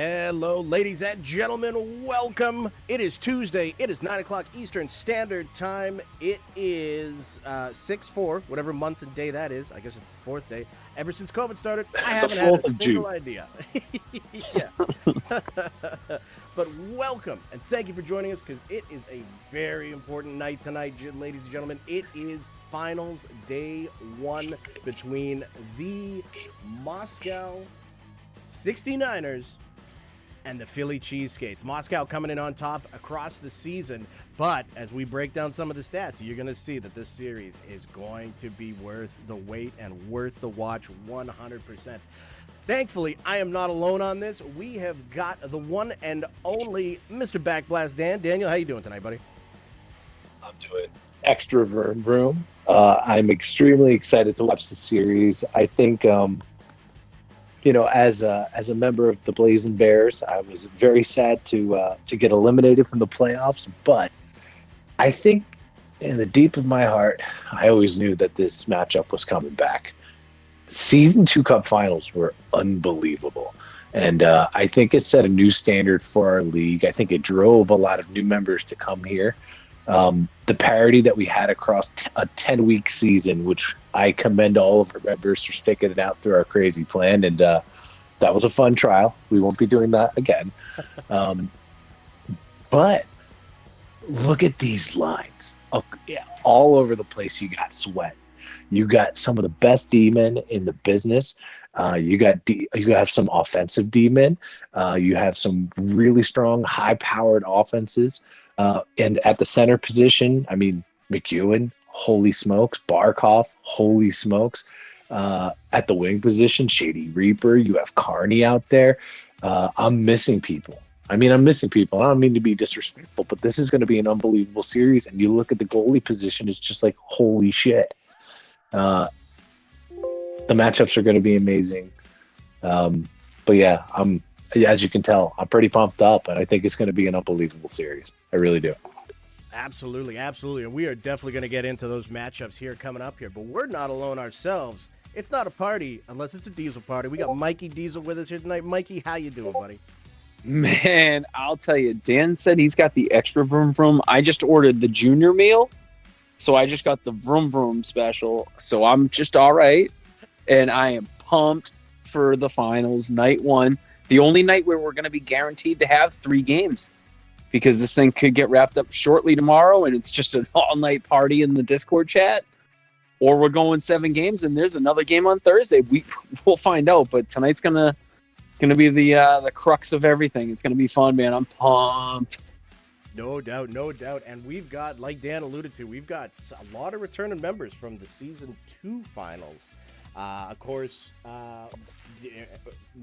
Hello, ladies and gentlemen. Welcome. It is Tuesday. It is 9 o'clock Eastern Standard Time. It is 6/4, whatever month and day that is. I guess it's the fourth day. Ever since COVID started, I haven't had a single idea. Yeah. But welcome, and thank you for joining us, because it is a very important night tonight, ladies and gentlemen. It is finals day one between the Moscow 69ers and the Philly Cheeseskates. Moscow coming in on top across the season, but as we break down some of the stats, you're going to see that this series is going to be worth the wait and worth the watch 100%. Thankfully, I am not alone on this. We have got the one and only Mr. Backblast Dan. Daniel, how you doing tonight, buddy? I'm doing extra vroom vroom. I'm extremely excited to watch the series. I think as a member of the Blazing Bears, I was very sad to get eliminated from the playoffs. But I think in the deep of my heart, I always knew that this matchup was coming back. Season 2 Cup Finals were unbelievable. And I think it set a new standard for our league. I think it drove a lot of new members to come here. The parity that we had across a 10-week season, which I commend all of our members for sticking it out through our crazy plan. And that was a fun trial. We won't be doing that again. But look at these lines. All over the place, you got Sweat. You got some of the best D-men in the business. You have some offensive D-men. You have some really strong, high-powered offenses. And at the center position, I mean, McEwen, holy smokes. Barkov, holy smokes. At the wing position, Shady Reaper. You have Carney out there. I'm missing people. I don't mean to be disrespectful, but this is going to be an unbelievable series. And you look at the goalie position, it's just like, holy shit. The matchups are going to be amazing. But yeah, as you can tell, I'm pretty pumped up, and I think it's going to be an unbelievable series. I really do. Absolutely. And we are definitely going to get into those matchups here coming up here, but we're not alone ourselves. It's not a party unless it's a Diesel party. We got Mikey Diesel with us here tonight. Mikey, how you doing, buddy? Man, I'll tell you, Dan said he's got the extra vroom vroom. I just ordered the junior meal, so I just got the vroom vroom special. So I'm just all right, and I am pumped for the finals, night one. The only night where we're going to be guaranteed to have 3 games, because this thing could get wrapped up shortly tomorrow, and it's just an all-night party in the Discord chat. Or we're going 7 games, and there's another game on Thursday. We'll find out, but tonight's gonna be the crux of everything. It's gonna be fun, man. I'm pumped. No doubt. And we've got, like Dan alluded to, we've got a lot of returning members from the Season 2 finals. Of course,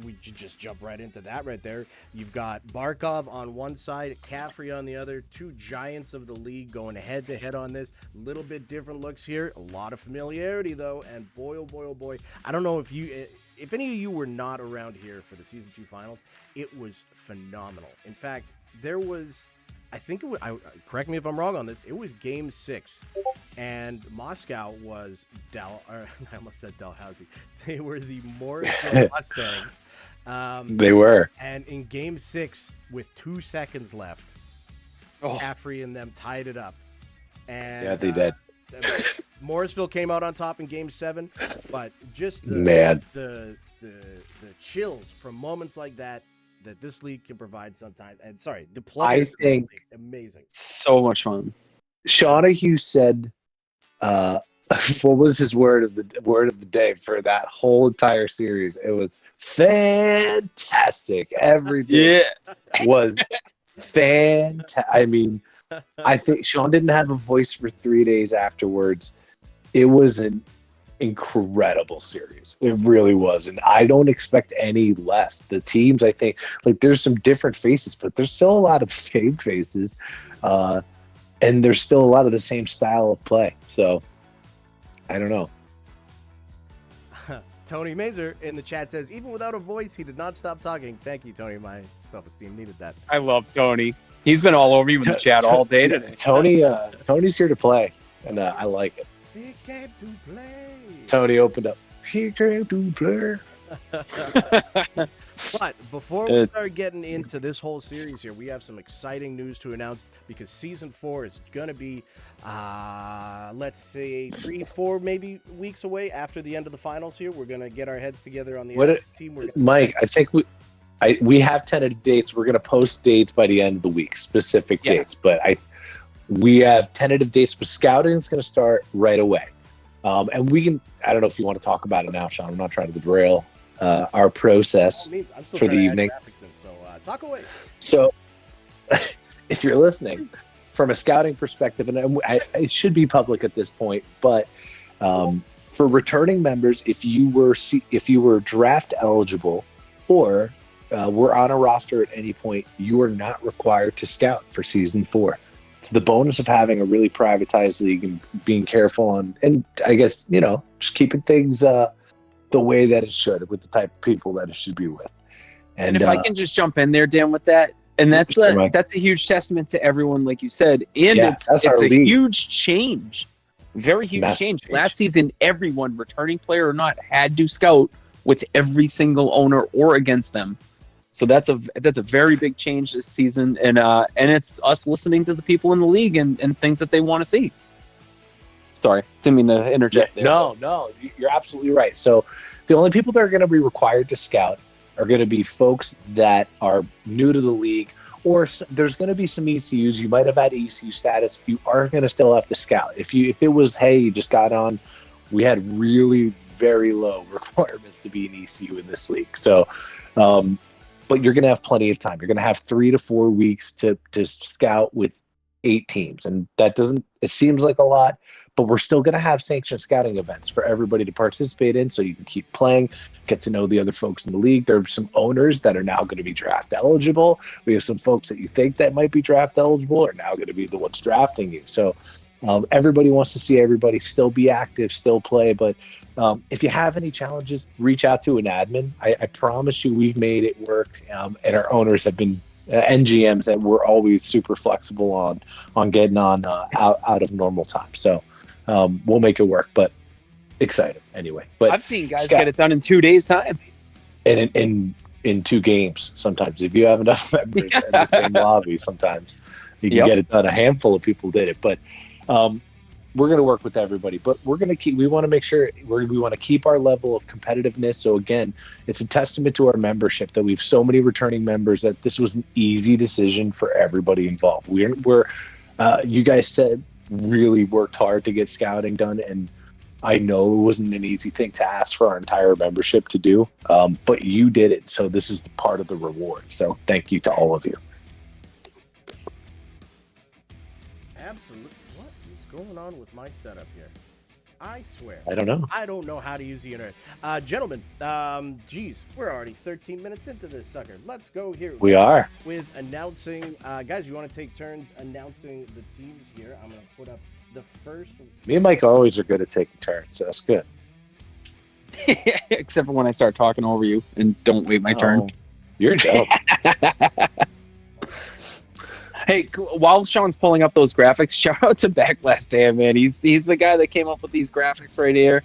we just jump right into that right there. You've got Barkov on one side, Caffrey on the other, 2 giants of the league going head-to-head on this. Little bit different looks here. A lot of familiarity, though, and boy, oh boy. I don't know if any of you were not around here for the Season 2 finals. It was phenomenal. In fact, there was... correct me if I'm wrong on this, it was Game 6, and Moscow was I almost said Dalhousie. They were the Morrisville Mustangs. They were. And in Game 6, with 2 seconds left, Caffrey and them tied it up. And yeah, they did. Morrisville came out on top in Game 7, but just the chills from moments like that this league can provide sometimes. And sorry, the play I think amazing. So much fun. Shawnahue said, what was his word of the day for that whole entire series? It was fantastic. Everything was fantastic. I mean, I think Sean didn't have a voice for 3 days afterwards. It was an incredible series. It really was, and I don't expect any less. The teams, I think, like, there's some different faces, but there's still a lot of the same faces, and there's still a lot of the same style of play. So I don't know. Tony Mazer in the chat says, even without a voice, he did not stop talking. Thank you, Tony. My self-esteem needed that. I love Tony. He's been all over you in the chat all day today. Tony's here to play, and I like it. He came to play. Tony opened up. He came to play. But before we start getting into this whole series here, we have some exciting news to announce because season 4 is going to be, let's say, 3-4 maybe weeks away after the end of the finals here. We're going to get our heads together on the team. Mike, I think we have tentative dates. We're going to post dates by the end of the week, specific dates. But we have tentative dates, but scouting is going to start right away. And we can, I don't know if you want to talk about it now, Sean. I'm not trying to derail our process for the evening. So talk away. So if you're listening from a scouting perspective, and it should be public at this point, but for returning members, if you were draft eligible or were on a roster at any point, you are not required to scout for season 4. It's the bonus of having a really privatized league and being careful on, and I guess, just keeping things the way that it should, with the type of people that it should be with. And if I can just jump in there, Dan, with that, and that's a huge testament to everyone, like you said, and it's a huge change, very huge change. Last season, everyone, returning player or not, had to scout with every single owner or against them. So that's a very big change this season, and it's us listening to the people in the league and things that they want to see. Sorry, didn't mean to interject there. No, you're absolutely right. So the only people that are going to be required to scout are going to be folks that are new to the league, or there's going to be some ECUs. You might have had ECU status. You are going to still have to scout. If it was, hey, you just got on, we had really very low requirements to be an ECU in this league. So, but you're going to have plenty of time. You're going to have 3 to 4 weeks to scout with 8 teams. And it seems like a lot, but we're still going to have sanctioned scouting events for everybody to participate in, so you can keep playing, get to know the other folks in the league. There are some owners that are now going to be draft eligible. We have some folks that you think that might be draft eligible are now going to be the ones drafting you. So everybody wants to see everybody still be active, still play. But if you have any challenges, reach out to an admin. I promise you we've made it work, and our owners have been NGMs that we're always super flexible on getting on out of normal time. So we'll make it work, but excited anyway. But I've seen guys get it done in 2 days' time. And in 2 games sometimes. If you have enough members in the same lobby, sometimes you can get it done. A handful of people did it, but we're going to work with everybody. But we want to make sure we want to keep our level of competitiveness. So again, it's a testament to our membership that we have so many returning members that this was an easy decision for everybody involved. We're you guys said really worked hard to get scouting done, and I know it wasn't an easy thing to ask for our entire membership to do, but you did it, so this is the part of the reward. So thank you to all of you. Absolutely. What is going on with my setup here? I swear. I don't know. I don't know how to use the internet. Gentlemen, geez, we're already 13 minutes into this sucker. Let's go here. We are. With announcing, guys, you want to take turns announcing the teams here? I'm going to put up the first. Me and Mike always are good at taking turns, so that's good. Except for when I start talking over you and don't wait my turn. You're dope. Hey, while Sean's pulling up those graphics, shout out to Backlash Dan, man. He's the guy that came up with these graphics right here.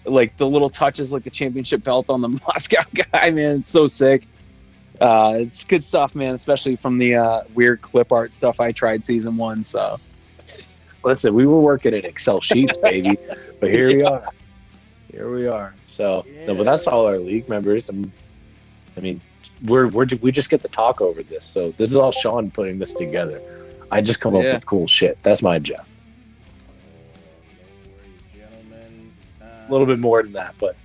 Like the little touches, like the championship belt on the Moscow guy, man. It's so sick. It's good stuff, man, especially from the weird clip art stuff I tried season 1. So, listen, we were working in Excel sheets, baby, but here we are. Here we are. So, no, but that's all our league members. I mean, we just get to talk over this. So this is all Sean putting this together. I just come up with cool shit. That's my job. A little bit more than that, but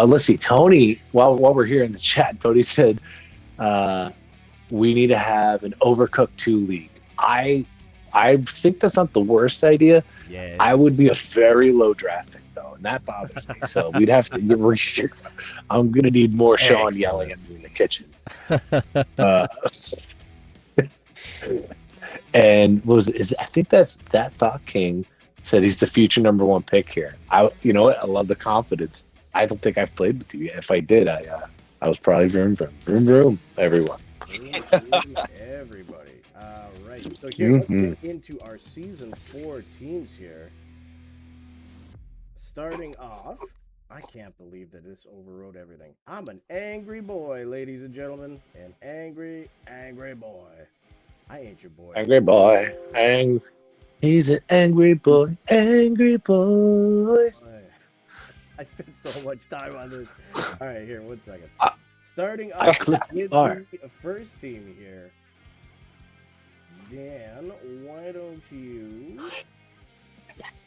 let's see. Tony, while we're here in the chat, Tony said we need to have an Overcooked 2 league. I think that's not the worst idea. Yeah. I would be a very low draft pick though, and that bothers me. So we'd have to. I'm gonna need more Sean yelling at me in the kitchen. And what was it? I think that's that Thought King said he's the future number 1 pick here. You know what? I love the confidence. I don't think I've played with you yet. If I did, I was probably vroom, everyone. Everybody. All right. So here, let's get into our season 4 teams here. Starting off, I can't believe that this overrode everything. I'm an angry boy, ladies and gentlemen. An angry, angry boy. I ain't your boy. Angry boy. He's an angry boy. Angry boy. I spent so much time on this. All right, here, 1 second. I Starting up clicked with R. the first team here. Dan, why don't you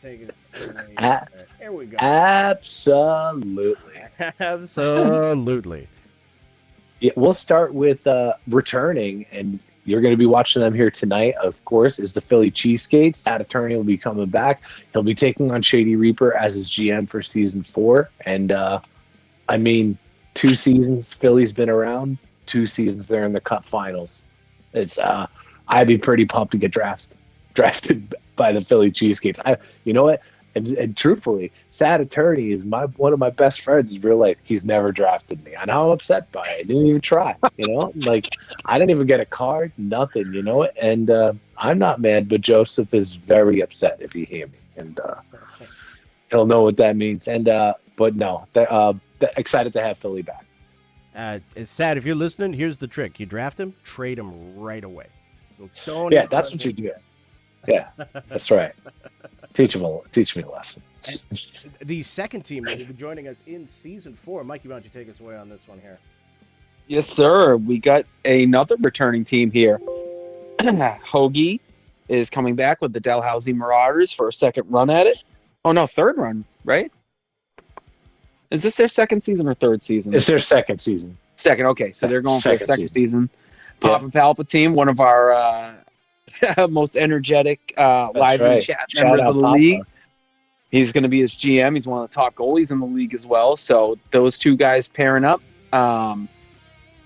take us away? Here we go. Absolutely. Absolutely. Yeah, we'll start with returning, and you're going to be watching them here tonight, of course, is the Philly Cheeseskates. That attorney will be coming back. He'll be taking on Shady Reaper as his GM for season 4. And, I mean, 2 seasons Philly's been around, 2 seasons they're in the Cup finals. It's I'd be pretty pumped to get drafted by the Philly Cheeseskates. You know what? And truthfully, Sad Attorney is one of my best friends in real life. He's never drafted me. I know I'm upset by it. I didn't even try. Like I didn't even get a card, nothing. And I'm not mad, but Joseph is very upset if you hear me, and he'll know what that means. And but no, excited to have Philly back. It's sad if you're listening. Here's the trick: you draft him, trade him right away. Yeah, that's what you do. Yeah, that's right. Teach me a lesson. The second team that will be joining us in season 4. Mikey, why don't you take us away on this one here? Yes, sir. We got another returning team here. Hoagie is coming back with the Dalhousie Marauders for a second run at it. Oh, no, third run, right? Is this their second season or third season? It's their second season. Second, okay. So they're going for their second season. Yeah. Papa Palpatine, one of our most energetic, lively chat members of the league. He's going to be his GM. He's one of the top goalies in the league as well. So those two guys pairing up.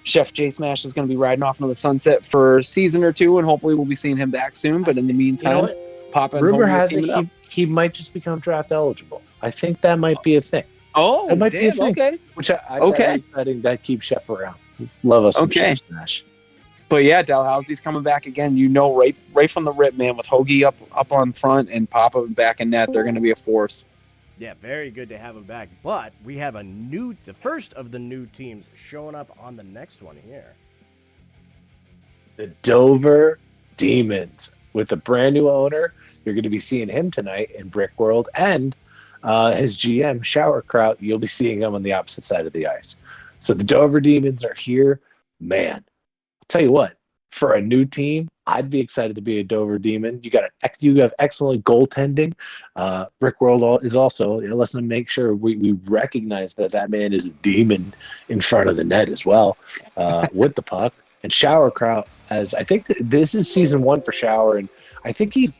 Chef J Smash is going to be riding off into the sunset for a season or 2, and hopefully we'll be seeing him back soon. But in the meantime, Papa and rumor Hoagie has it he might just become draft eligible. I think that might be a thing. Oh, that might be a thing. Okay. Which I exciting that keeps Chef around. Love us some Chef Smash. But yeah, Dalhousie's coming back again. Right from the rip, man. With Hoagie up on front and Papa back in net, they're going to be a force. Yeah, very good to have him back. But we have the first of the new teams showing up on the next one here. The Dover Demons with a brand new owner. You're going to be seeing him tonight in Brick World, and his GM Showerkraut. You'll be seeing him on the opposite side of the ice. So the Dover Demons are here, man. Tell you what, for a new team, I'd be excited to be a Dover Demon. You have excellent goaltending. Brick World is also, let's make sure we recognize that man is a demon in front of the net as well, with the puck. And Showerkraut, I think this is season 1 for Shower, and I think he's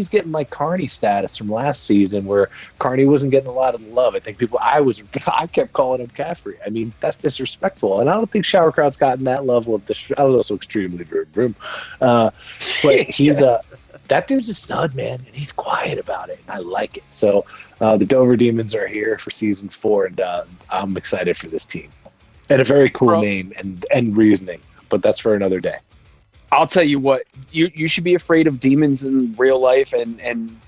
getting like Carney status from last season, where Carney wasn't getting a lot of love. I think I kept calling him Caffrey. I mean, that's disrespectful, and I don't think Showerkraut's gotten that level of I was also extremely rude, but he's that dude's a stud, man, and he's quiet about it, and I like it. So the Dover Demons are here for season 4, and I'm excited for this team. And a very cool name and reasoning, but that's for another day. I'll tell you what, you should be afraid of demons in real life and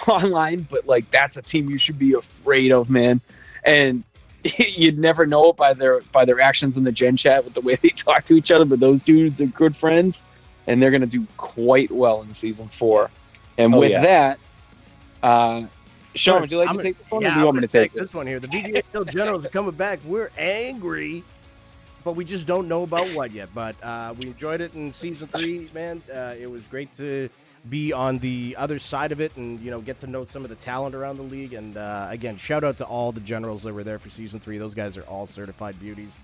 online, but like that's a team you should be afraid of, man. And you'd never know it by their actions in the Gen Chat with the way they talk to each other, but those dudes are good friends, and they're going to do quite well in season 4. And that, Sean, would you like to take this one, or do you want me to take this one here? The VVHL Generals are coming back. We're angry, but we just don't know about what yet. But we enjoyed it in season 3, man. It was great to be on the other side of it and, get to know some of the talent around the league. And, again, shout out to all the Generals that were there for season 3. Those guys are all certified beauties.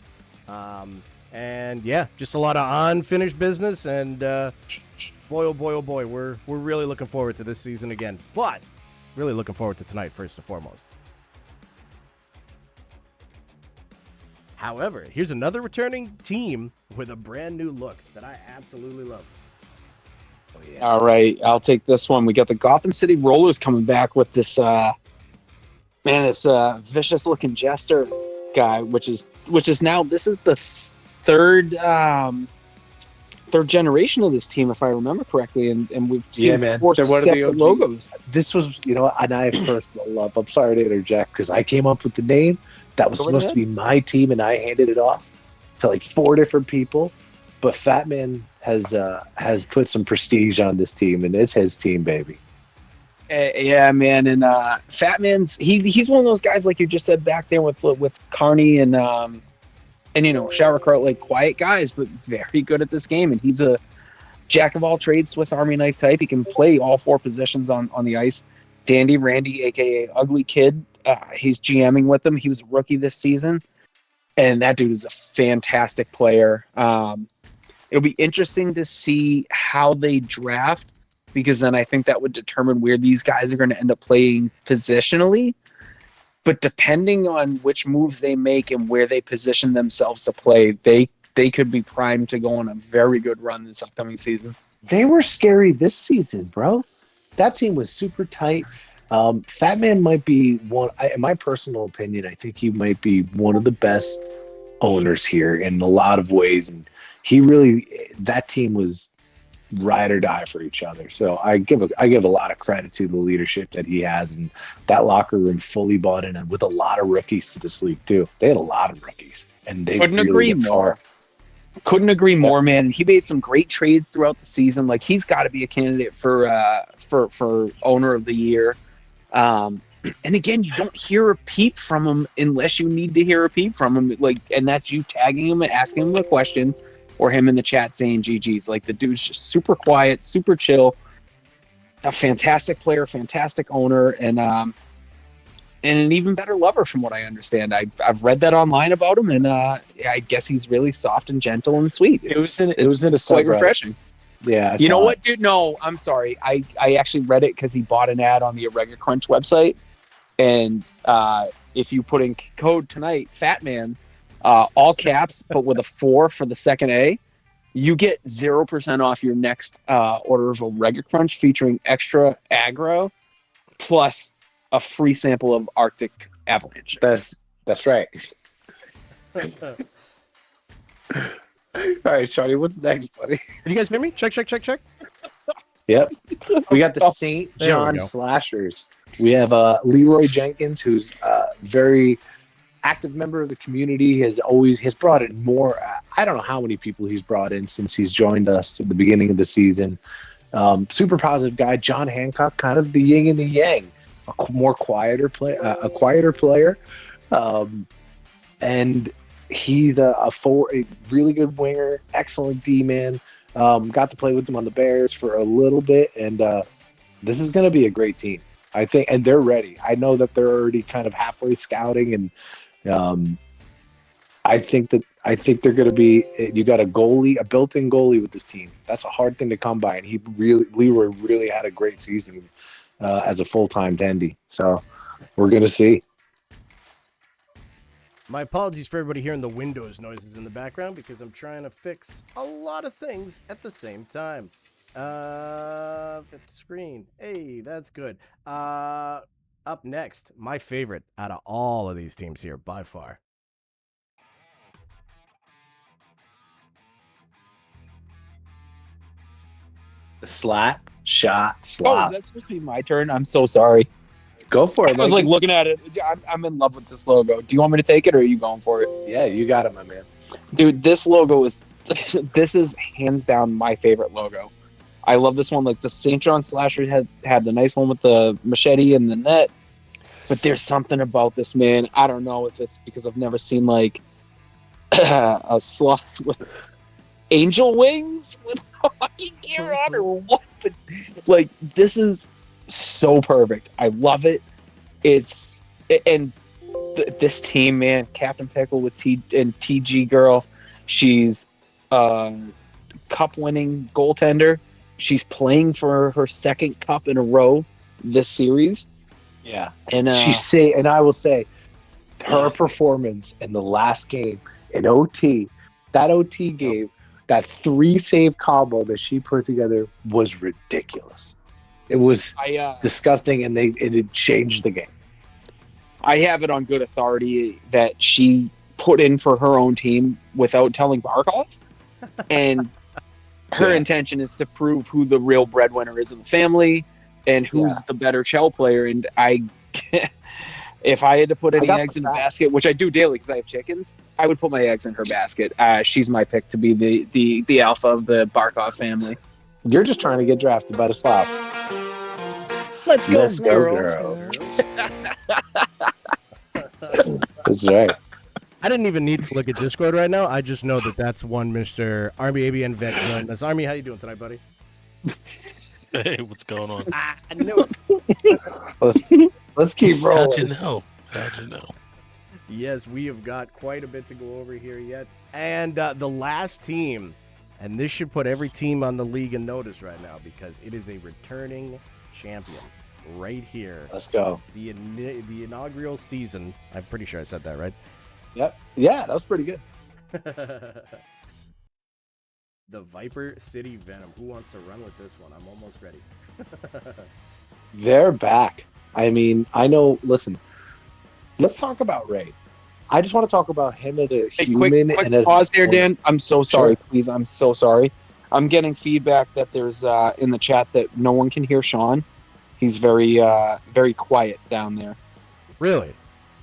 And, yeah, just a lot of unfinished business. And, boy, oh, boy, we're really looking forward to this season again. But really looking forward to tonight, first and foremost. However, here's another returning team with a brand new look that I absolutely love. Oh, yeah. All right, I'll take this one. We got the Gotham City Rollers coming back with this vicious-looking Jester guy, which is now, this is the third third generation of this team, if I remember correctly, and we've seen man. 4 They're one of the separate OGs. logos. This was, and I have personal love. I'm sorry to interject because I came up with the name. That was Go right supposed to ahead. be my team, and I handed it off to like 4 different people. But Fat Man has put some prestige on this team, and it's his team, baby. Yeah, man, and Fat Man's he's one of those guys like you just said back there with Carney and Shower Cart, like quiet guys, but very good at this game, and he's a jack of all trades, Swiss Army knife type. He can play all 4 positions on the ice. Dandy Randy, aka Ugly Kid, he's GMing with them. He was a rookie this season, and that dude is a fantastic player. It'll be interesting to see how they draft, because then I think that would determine where these guys are going to end up playing positionally. But depending on which moves they make and where they position themselves to play, they could be primed to go on a very good run this upcoming season. They were scary this season, bro. That team was super tight. Fat Man might be one, in my personal opinion, I think he might be one of the best owners here in a lot of ways. And that team was ride or die for each other. So I give a lot of credit to the leadership that he has, and that locker room fully bought in, and with a lot of rookies to this league too. They had a lot of rookies, and they couldn't really agree went more. far. Couldn't agree more, man. He made some great trades throughout the season. Like, he's got to be a candidate for owner of the year. And again, you don't hear a peep from him unless you need to hear a peep from him. Like, and that's you tagging him and asking him a question, or him in the chat saying GG's. Like, the dude's just super quiet, super chill, a fantastic player, fantastic owner, and an even better lover, from what I understand. I've read that online about him, and I guess he's really soft and gentle and sweet. It was in a quite refreshing. Yeah, you know what, dude? No, I'm sorry. I actually read it because he bought an ad on the Orega Crunch website, and if you put in code tonight, Fat Man, all caps, but with a 4 for the second A, you get 0% off your next order of Orega Crunch featuring extra aggro, plus a free sample of Arctic Avalanche. That's right. All right, Shawty, what's next, buddy? Did you guys hear me? Check. Yep. We got the St. There we John go. Slashers. We have Leroy Jenkins, who's a very active member of the community, has brought in more. I don't know how many people he's brought in since he's joined us at the beginning of the season. Super positive guy. John Hancock, kind of the yin and the yang, a quieter player. And he's a really good winger, excellent D-man. Got to play with them on the Bears for a little bit, and this is going to be a great team, I think. And they're ready. I know that they're already kind of halfway scouting, and I think they're going to be. You got a built-in goalie with this team. That's a hard thing to come by, and Leroy really had a great season as a full-time dandy. So we're going to see. My apologies for everybody hearing the Windows noises in the background, because I'm trying to fix a lot of things at the same time. Fit the screen. Hey, that's good. Up next, my favorite out of all of these teams here, by far. The slap, shot, Oh, slap. that's supposed to be my turn? I'm so sorry. Go for it. I was like looking at it. I'm in love with this logo. Do you want me to take it, or are you going for it? Yeah, you got it, my man. Dude, this logo is hands down my favorite logo. I love this one. Like, the St. John Slasher had the nice one with the machete and the net, but there's something about this, man. I don't know if it's because I've never seen like a sloth with angel wings with hockey gear on, or what, but like, this is so perfect. I love it. This team, man, Captain Pickle with TG girl, she's cup winning goaltender. She's playing for her second cup in a row this series. Yeah, and and I will say, her performance in the last game in OT, that OT game, that 3-save combo that she put together was ridiculous. It was disgusting, and it changed the game. I have it on good authority that she put in for her own team without telling Barkov, and her Yeah. intention is to prove who the real breadwinner is in the family and who's the better shell player. And if I had to put any got eggs the in a facts. basket, which I do daily because I have chickens, I would put my eggs in her basket. She's my pick to be the alpha of the Barkov family. You're just trying to get drafted by the Slavs. Let's go, Let's go, girls. girls. That's right. I didn't even need to look at Discord right now. I just know that that's one Mr. Army ABN vet joined us. Army, how you doing tonight, buddy? Hey, what's going on? I knew it. Let's keep rolling. How'd you know? How'd you know? Yes, we have got quite a bit to go over here yet. And the last team, and this should put every team on the league in notice right now because it is a returning champion right here. Let's go. The inaugural season. I'm pretty sure I said that right. Yep. Yeah, that was pretty good. The Viper City Venom. Who wants to run with this one? I'm almost ready. They're back. I mean, I know. Listen, let's talk about Ray. I just want to talk about him as a Hey, human quick and as pause there, Dan. I'm so sorry. Sure. Please, I'm so sorry. I'm getting feedback that there's in the chat that no one can hear Sean. He's very quiet down there. Really?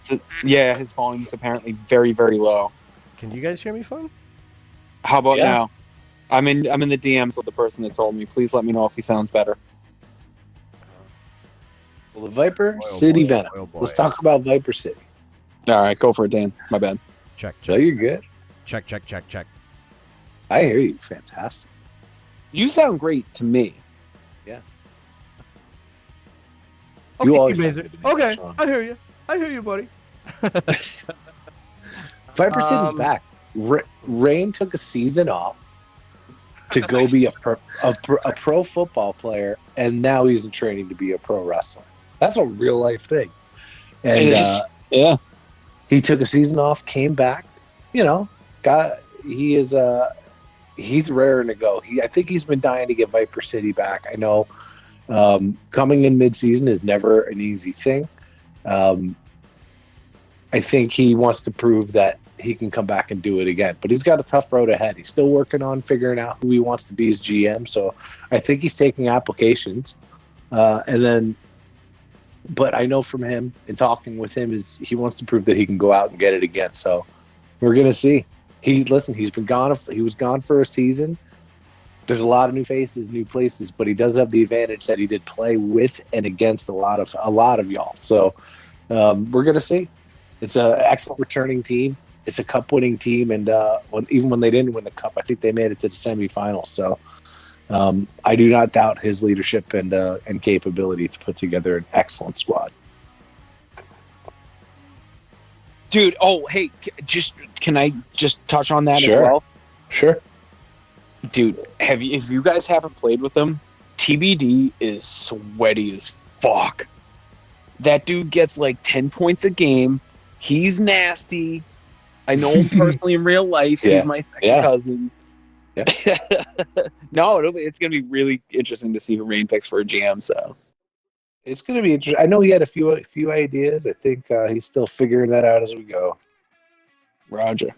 So, yeah, his volume's apparently very, very low. Can you guys hear me fine? How about Yeah. now? I'm in the DMs with the person that told me. Please let me know if he sounds better. Well, the Viper Boy, oh City boy, Venom. oh boy. Let's talk about Viper City. All right, go for it, Dan. My bad. Check, No, check, you're good. check, check, check, check. I hear you. Fantastic. You sound great to me. You Okay, always amazing. sound good to me, Okay, Sean. I hear you. I hear you, buddy. Viper City's back. Rain took a season off to go be a pro football player, and now he's in training to be a pro wrestler. That's a real life thing. And It is. Yeah. he took a season off, came back. You know, he's raring to go. I think he's been dying to get Viper City back. I know coming in mid-season is never an easy thing. I think he wants to prove that he can come back and do it again, but he's got a tough road ahead. He's still working on figuring out who he wants to be as GM. So I think he's taking applications, but I know from him and talking with him is he wants to prove that he can go out and get it again. So we're gonna see. He's been gone. He was gone for a season. There's a lot of new faces, new places, but he does have the advantage that he did play with and against a lot of y'all. So we're gonna see. It's an excellent returning team. It's a cup-winning team, and even when they didn't win the cup, I think they made it to the semifinals. So I do not doubt his leadership and capability to put together an excellent squad. Dude, oh, hey, can I just touch on that Sure. as well? Sure. Dude, if you guys haven't played with him, TBD is sweaty as fuck. That dude gets like 10 points a game. He's nasty. I know him personally in real life. Yeah. He's my second Yeah. cousin. Yeah. No, it's going to be really interesting to see who Rain picks for a GM. So It's going to be interesting. I know he had a few ideas. I think he's still figuring that out as we go. Roger.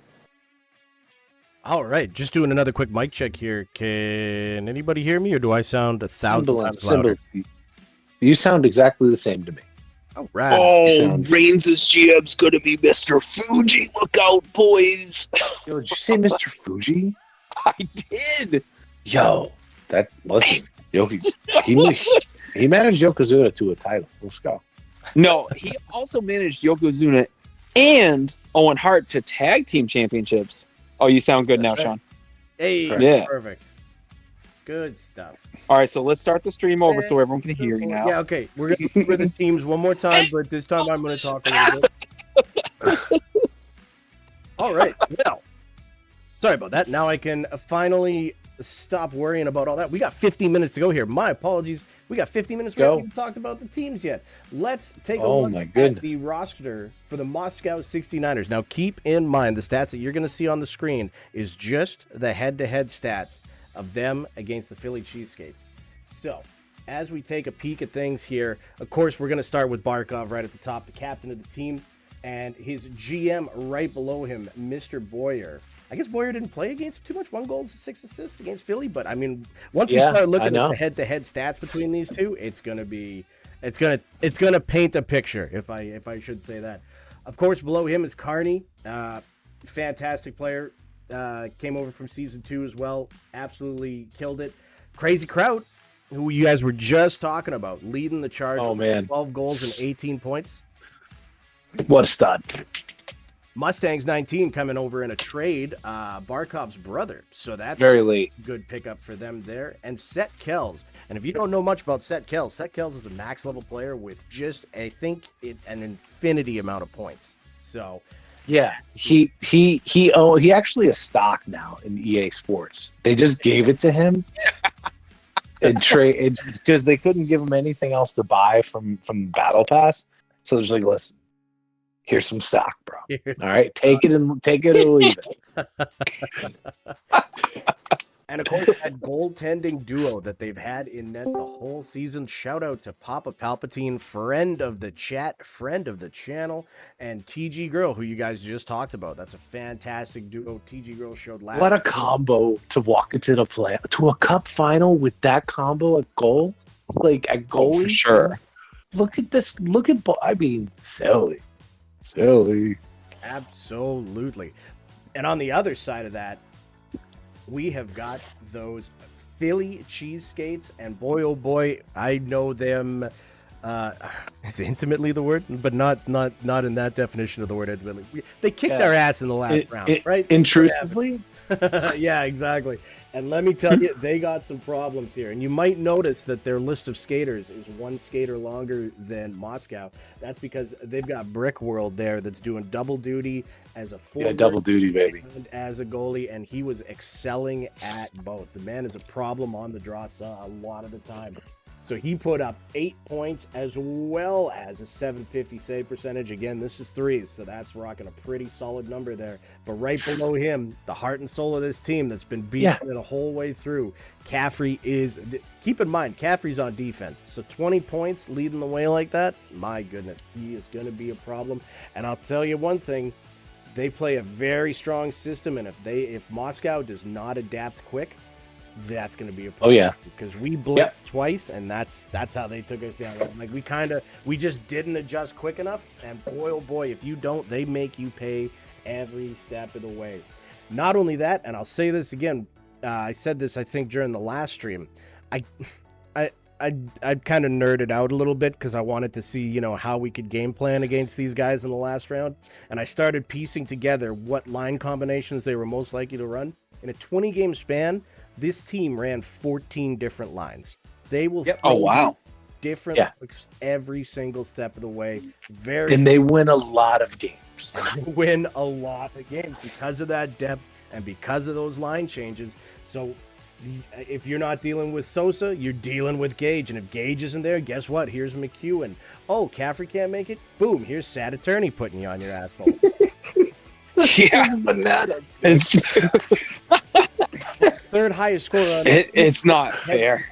All right, just doing another quick mic check here. Can anybody hear me, or do I sound 1,000 times louder? You sound exactly the same to me. All right. Oh, Reigns' GM's going to be Mr. Fuji. Look out, boys. Yo, did you say Mr. Fuji? I did. Yo, he managed Yokozuna to a title. Let's go. No, he also managed Yokozuna and Owen Hart to tag team championships. Oh, you sound good That's now, right. Sean. Hey, Yeah. perfect. Good stuff. All right, so let's start the stream over so everyone can hear you now. Yeah, okay. We're going to go through the teams one more time, but this time I'm going to talk a little bit. All right. Well, sorry about that. Now I can finally stop worrying about all that. We got 15 minutes to go here. My apologies. We got 15 minutes. We haven't even talked about the teams yet. Let's take a look at the roster for the Moscow 69ers. Now, keep in mind the stats that you're going to see on the screen is just the head-to-head stats of them against the Philly Cheeseskates. So, as we take a peek at things here, of course, we're going to start with Barkov right at the top, the captain of the team, and his GM right below him, Mr. Boyer. I guess Boyer didn't play against him too much. 1 goal, 6 assists against Philly. But I mean, once we Yeah, start I looking at know. the head-to-head stats between these two, it's gonna paint a picture, if I should say that. Of course, below him is Carney, fantastic player. Came over from season 2 as well. Absolutely killed it. Crazy Kraut, who you guys were just talking about, leading the charge. Oh, with man. 12 goals and 18 points. What a stud. Mustangs 19 coming over in a trade, Barkov's brother. So that's Very late. good pickup for them there. And Set Kells. And if you don't know much about Set Kells is a max level player with just, I think, an infinity amount of points. So Yeah, he actually is stock now in EA Sports. They just gave it to him and trade because they couldn't give him anything else to buy from Battle Pass. So they're just like, listen, here's some stock, bro. All right, take it or leave it. And of course, that goaltending duo that they've had in net the whole season. Shout out to Papa Palpatine, friend of the chat, friend of the channel, and TG Girl, who you guys just talked about. That's a fantastic duo. TG Girl showed last. What a combo to walk into the play to a cup final with that combo at goal, like at goalie. For sure. Look at this. I mean, silly. Absolutely. And on the other side of that, we have got those Philly Cheeseskates, and boy, oh boy, I know them. Is intimately the word, but not in that definition of the word intimately. They kicked their ass in the last round, right? Intrusively. Yeah, exactly. And let me tell you, they got some problems here. And you might notice that their list of skaters is 1 skater longer than Moscow. That's because they've got Brick World there that's doing double duty as a forward. Yeah, double duty, baby. And as a goalie, and he was excelling at both. The man is a problem on the draw saw a lot of the time. So he put up 8 points as well as a 750 save percentage. Again, this is 3s, so that's rocking a pretty solid number there. But right below him, the heart and soul of this team that's been beating it the whole way through, Caffrey is... Keep in mind, Caffrey's on defense. So 20 points leading the way like that, my goodness, he is going to be a problem. And I'll tell you one thing, they play a very strong system, and if Moscow does not adapt quick, that's going to be a problem. Oh yeah, because we blipped twice, and that's how they took us down. Like we just didn't adjust quick enough, and boy oh boy, if you don't, they make you pay every step of the way. Not only that, and I'll say this again, I said this I think during the last stream, I kind of nerded out a little bit because I wanted to see how we could game plan against these guys in the last round, and I started piecing together what line combinations they were most likely to run in a 20-game span. This team ran 14 different lines. They will throw different looks every single step of the way. And they win a lot of games. Win a lot of games because of that depth and because of those line changes. So if you're not dealing with Sosa, you're dealing with Gage. And if Gage isn't there, guess what? Here's McEwen. Oh, Caffrey can't make it? Boom, here's Sad Attorney putting you on your asshole. Yeah, bananas. Third highest score on it's not fair.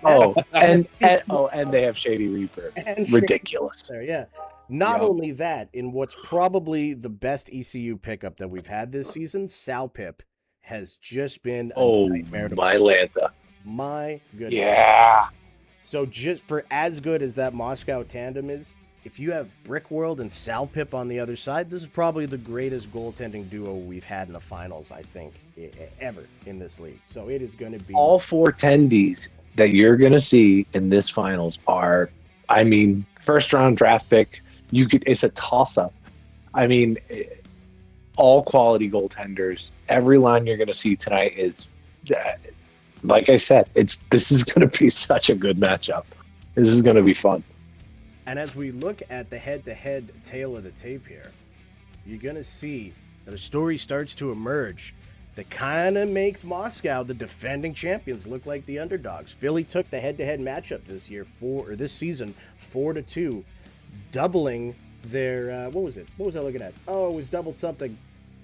And they have Shady Reaper. Ridiculous. There, yeah. Not only that, in what's probably the best ECU pickup that we've had this season, Sal Pip has just been a nightmare to my Lanta. My goodness. Yeah. So just for as good as that Moscow tandem is, if you have Brick World and Sal Pip on the other side, this is probably the greatest goaltending duo we've had in the finals, I think, ever in this league. So it is going to be... All 4 tendies that you're going to see in this finals are, I mean, first-round draft pick. It's a toss-up. I mean, all quality goaltenders. Every line you're going to see tonight is, like I said, this is going to be such a good matchup. This is going to be fun. And as we look at the head-to-head tail of the tape here, you're going to see that a story starts to emerge that kind of makes Moscow, the defending champions, look like the underdogs. Philly took the head-to-head matchup this season 4-2, doubling their, what was it? What was I looking at? Oh, it was doubled something.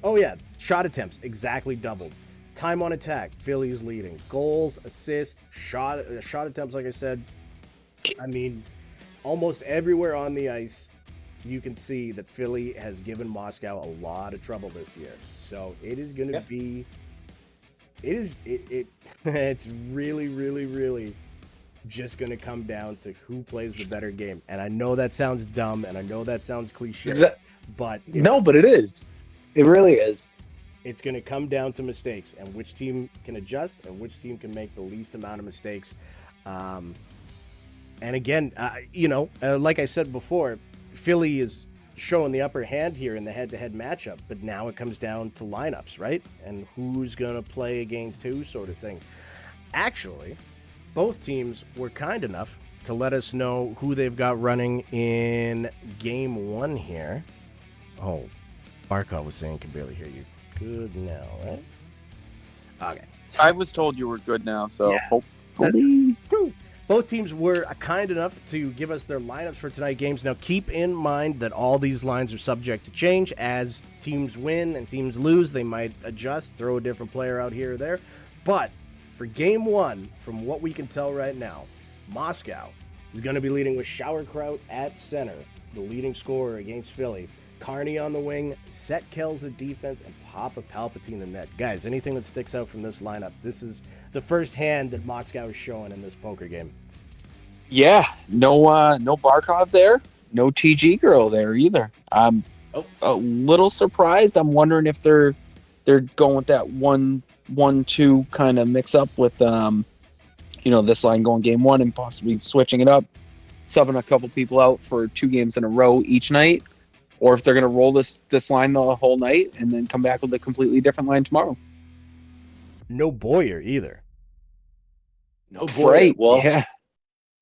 Oh, yeah, shot attempts, exactly doubled. Time on attack, Philly's leading. Goals, assists, shot attempts, like I said. I mean... almost everywhere on the ice, you can see that Philly has given Moscow a lot of trouble this year. So it is going to be, it's really, really, really just going to come down to who plays the better game. And I know that sounds dumb, and I know that sounds cliche, but but it is. It really is. It's going to come down to mistakes and which team can adjust and which team can make the least amount of mistakes. And again, like I said before, Philly is showing the upper hand here in the head-to-head matchup, but now it comes down to lineups, right? And who's going to play against who, sort of thing. Actually, both teams were kind enough to let us know who they've got running in game one here. Oh, Barkov was saying can barely hear you. Good now, right? Okay. I was told you were good now, so Yeah. hopefully. Both teams were kind enough to give us their lineups for tonight games. Now, keep in mind that all these lines are subject to change. As teams win and teams lose, they might adjust, throw a different player out here or there. But for game one, from what we can tell right now, Moscow is going to be leading with Sauerkraut at center, the leading scorer against Philly. Carney on the wing, Set Kells at defense, and Papa Palpatine in net. Guys, anything that sticks out from this lineup? This is the first hand that Moscow is showing in this poker game. Yeah, no Barkov there, no TG girl there either. I'm a little surprised. I'm wondering if they're going with that 1-1-2 kind of mix up with this line going game one and possibly switching it up, subbing a couple people out for 2 games in a row each night. Or if they're going to roll this line the whole night and then come back with a completely different line tomorrow. No Boyer either. No Boyer. Right. Well, yeah.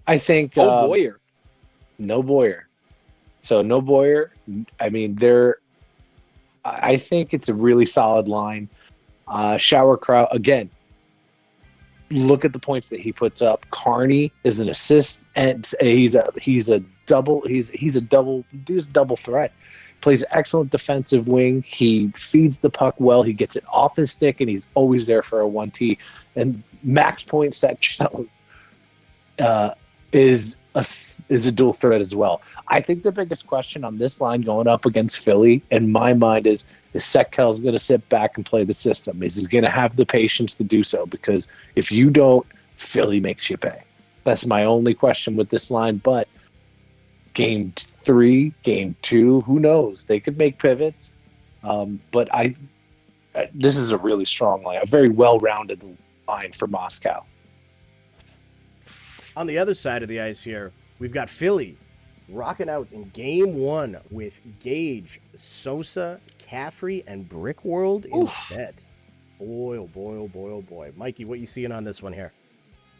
I think Boyer. No Boyer. So no Boyer. I mean, I think it's a really solid line. Sauerkraut again. Look at the points that he puts up. Carney is an assist, and he's a double threat. Plays excellent defensive wing. He feeds the puck well. He gets it off his stick, and he's always there for a 1T. And max point Set Kells is a dual threat as well. I think the biggest question on this line going up against Philly, in my mind, is Set Kells going to sit back and play the system? Is he going to have the patience to do so? Because if you don't, Philly makes you pay. That's my only question with this line. But game 3, game 2, who knows? They could make pivots. But this is a really strong line, a very well-rounded line for Moscow. On the other side of the ice here, we've got Philly rocking out in game 1 with Gage, Sosa, Caffrey, and Brickworld in net. Boy, oh boy, oh boy, oh boy. Mikey, what you seeing on this one here?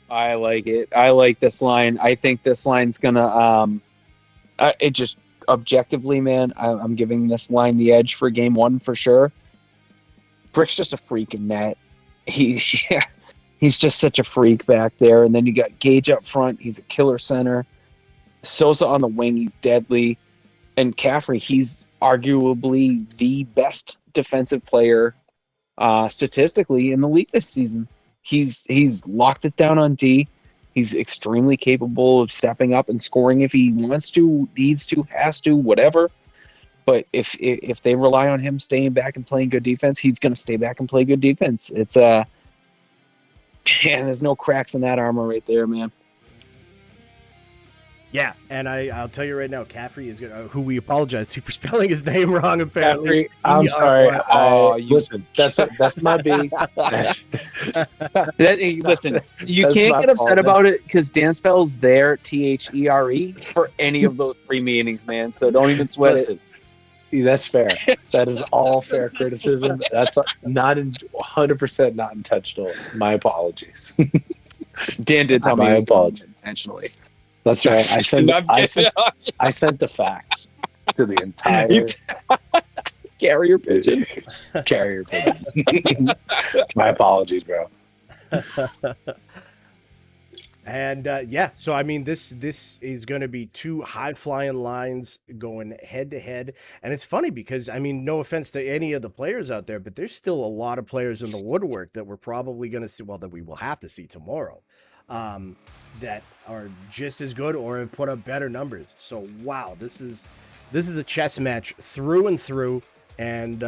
I like it. I like this line. I think this line's gonna it just objectively, man, I'm giving this line the edge for game 1 for sure. Brick's just a freak in net. He's just such a freak back there. And then you got Gage up front. He's a killer center. Sosa on the wing. He's deadly. And Caffrey, he's arguably the best defensive player statistically in the league this season. He's locked it down on D. He's extremely capable of stepping up and scoring if he wants to, needs to, has to, whatever. But if they rely on him staying back and playing good defense, he's going to stay back and play good defense. It's man, there's no cracks in that armor right there, man. Yeah, and I'll tell you right now, Caffrey is gonna, who we apologize to for spelling his name wrong. Apparently, Caffrey, I'm sorry. Listen, that's my B. Listen, you can't get upset about it because Dan spells their THERE for any of those 3 meanings, man. So don't even sweat it. That's fair. That is all fair criticism. That's not 100% not intentional. My apologies. Dan did tell me. My apologies. Intentionally. That's right. I sent the facts to the entire carrier pigeon. Carrier pigeon. My apologies, bro. And yeah, so I mean, this is going to be 2 high-flying lines going head-to-head. And it's funny because, I mean, no offense to any of the players out there, but there's still a lot of players in the woodwork that we're probably going to see, well, that we will have to see tomorrow, that are just as good or have put up better numbers. So, wow, this is This is a chess match through and through, and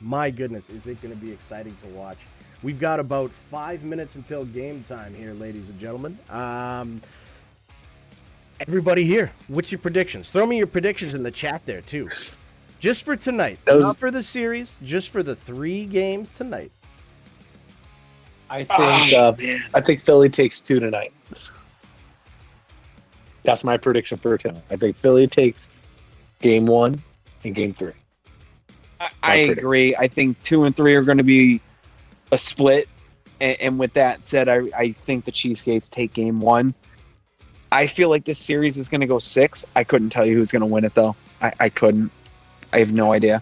my goodness, is it going to be exciting to watch. We've got about 5 minutes until game time here, ladies and gentlemen. Everybody here, what's your predictions? Throw me your predictions in the chat there, too. Just for tonight, not for the series, just for the 3 games tonight. I think Philly takes 2 tonight. That's my prediction for tonight. I think Philly takes game 1 and game 3. I agree. I think 2 and 3 are going to be a split. And with that said, I think the Cheeseskates take game 1. I feel like this series is going to go 6. I couldn't tell you who's going to win it, though. I couldn't. I have no idea.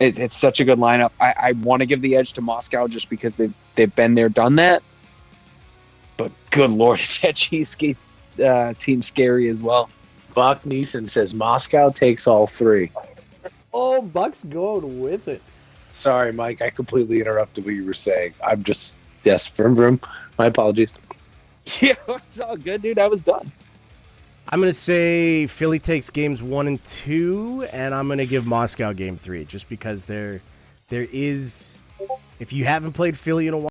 It's such a good lineup. I want to give the edge to Moscow just because they've been there, done that. But good Lord, is that Cheeseskates team scary as well. Buck Neeson says Moscow takes all 3. Oh, Buck's going with it. Sorry, Mike. I completely interrupted what you were saying. Yes, vroom, vroom. My apologies. Yeah, it's all good, dude. I was done. I'm going to say Philly takes games 1 and 2, and I'm going to give Moscow game 3, just because there is, if you haven't played Philly in a while,